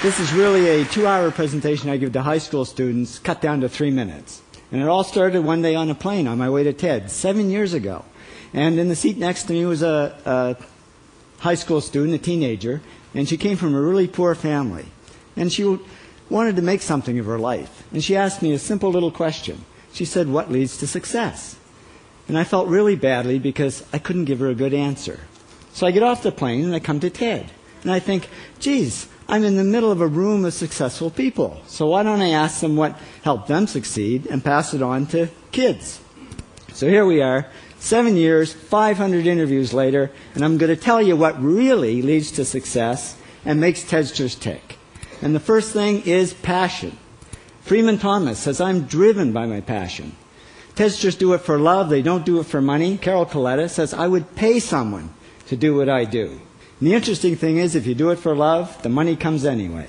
This is really a 2-hour presentation I give to high school students, cut down to 3 minutes. And it all started one day on a plane on my way to TED, 7 years ago. And in the seat next to me was a high school student, a teenager, and she came from a really poor family. And she wanted to make something of her life. And she asked me a simple little question. She said, "What leads to success?" And I felt really badly because I couldn't give her a good answer. So I get off the plane and I come to TED. And I think, geez, I'm in the middle of a room of successful people. So why don't I ask them what helped them succeed and pass it on to kids? So here we are, 7 years, 500 interviews later, and I'm going to tell you what really leads to success and makes TEDsters tick. And the first thing is passion. Freeman Thomas says, "I'm driven by my passion." TEDsters do it for love, they don't do it for money. Carol Coletta says, "I would pay someone to do what I do." And the interesting thing is, if you do it for love, the money comes anyway.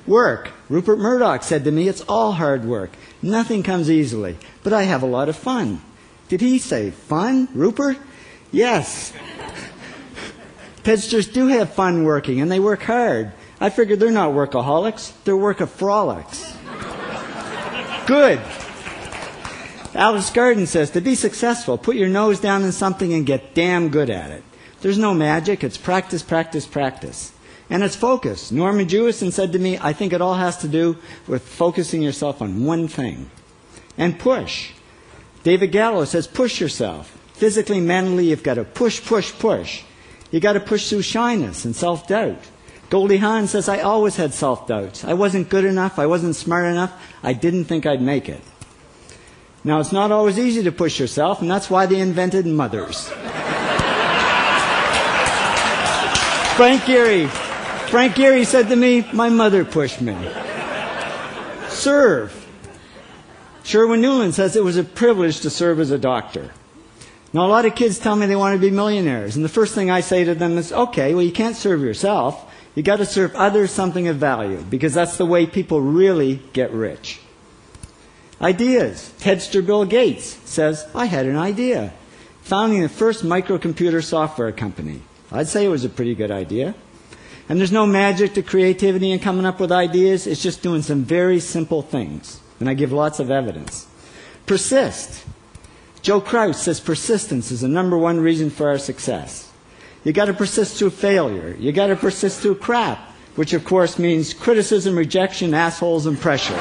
Work. Rupert Murdoch said to me, "It's all hard work. Nothing comes easily. But I have a lot of fun." Did he say fun, Rupert? Yes. TEDsters do have fun working, and they work hard. I figured they're not workaholics, they're workaholics. Good. Alice Garden says, "To be successful, put your nose down in something and get damn good at it." There's no magic, it's practice, practice, practice. And it's focus. Norman Jewison said to me, "I think it all has to do with focusing yourself on one thing." And push. David Gallo says, "Push yourself. Physically, mentally, you've got to push, push, push. You've got to push through shyness and self-doubt." Goldie Hawn says, "I always had self-doubts. I wasn't good enough. I wasn't smart enough. I didn't think I'd make it." Now, it's not always easy to push yourself, and that's why they invented mothers. Frank Gehry said to me, "My mother pushed me." Serve. Sherwin Newland says, "It was a privilege to serve as a doctor." Now, a lot of kids tell me they want to be millionaires, and the first thing I say to them is, okay, well, you can't serve yourself. You've got to serve others something of value, because that's the way people really get rich. Ideas. TEDster Bill Gates says, "I had an idea. Founding the first microcomputer software company." I'd say it was a pretty good idea. And there's no magic to creativity in coming up with ideas. It's just doing some very simple things. And I give lots of evidence. Persist. Joe Kraus says persistence is the #1 reason for our success. You got to persist through failure. You got to persist through crap, which of course means criticism, rejection, assholes, and pressure.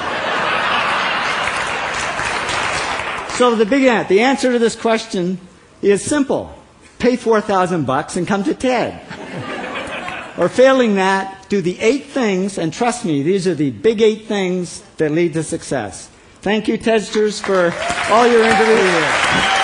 So the answer to this question is simple. Pay $4,000 and come to TED. Or failing that, do the 8 things, and trust me, these are the big 8 things that lead to success. Thank you, TEDsters, for all your interviews.